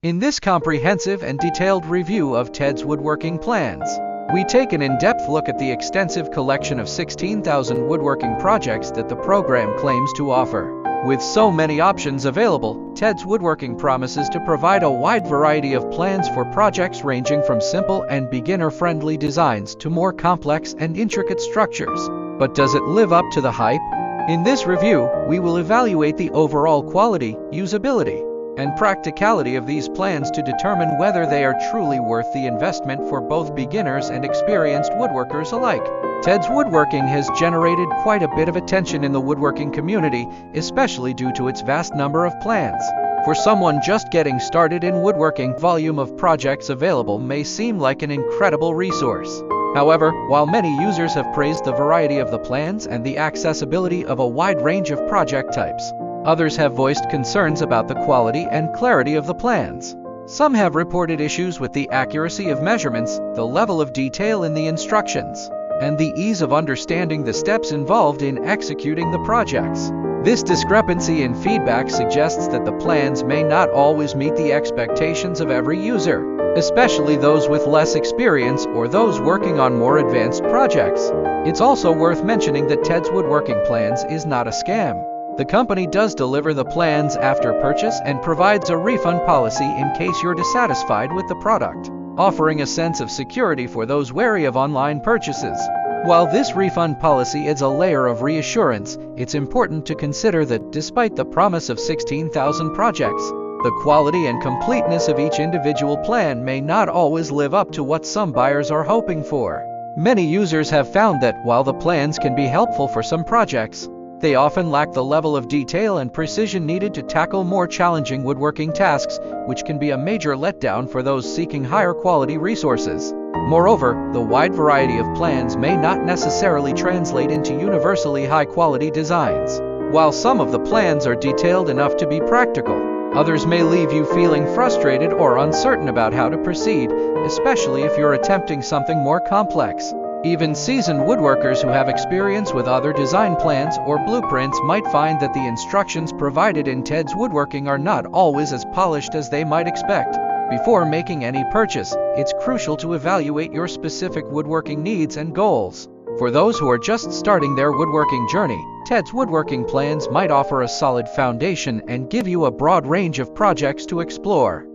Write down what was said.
In this comprehensive and detailed review of Ted's woodworking plans, we take an in-depth look at the extensive collection of 16,000 woodworking projects that the program claims to offer. With so many options available, Ted's Woodworking promises to provide a wide variety of plans for projects ranging from simple and beginner-friendly designs to more complex and intricate structures. But does it live up to the hype? In this review, we will evaluate the overall quality, usability, and practicality of these plans to determine whether they are truly worth the investment for both beginners and experienced woodworkers alike. Ted's Woodworking has generated quite a bit of attention in the woodworking community, especially due to its vast number of plans. For someone just getting started in woodworking, the volume of projects available may seem like an incredible resource. However, while many users have praised the variety of the plans and the accessibility of a wide range of project types, others have voiced concerns about the quality and clarity of the plans. Some have reported issues with the accuracy of measurements, the level of detail in the instructions, and the ease of understanding the steps involved in executing the projects. This discrepancy in feedback suggests that the plans may not always meet the expectations of every user, especially those with less experience or those working on more advanced projects. It's also worth mentioning that Ted's Woodworking Plans is not a scam. The company does deliver the plans after purchase and provides a refund policy in case you're dissatisfied with the product, offering a sense of security for those wary of online purchases. While this refund policy adds a layer of reassurance, it's important to consider that despite the promise of 16,000 projects, the quality and completeness of each individual plan may not always live up to what some buyers are hoping for. Many users have found that while the plans can be helpful for some projects, they often lack the level of detail and precision needed to tackle more challenging woodworking tasks, which can be a major letdown for those seeking higher quality resources. Moreover, the wide variety of plans may not necessarily translate into universally high-quality designs. While some of the plans are detailed enough to be practical, others may leave you feeling frustrated or uncertain about how to proceed, especially if you're attempting something more complex. Even seasoned woodworkers who have experience with other design plans or blueprints might find that the instructions provided in Ted's Woodworking are not always as polished as they might expect. Before making any purchase, it's crucial to evaluate your specific woodworking needs and goals. For those who are just starting their woodworking journey, Ted's Woodworking Plans might offer a solid foundation and give you a broad range of projects to explore.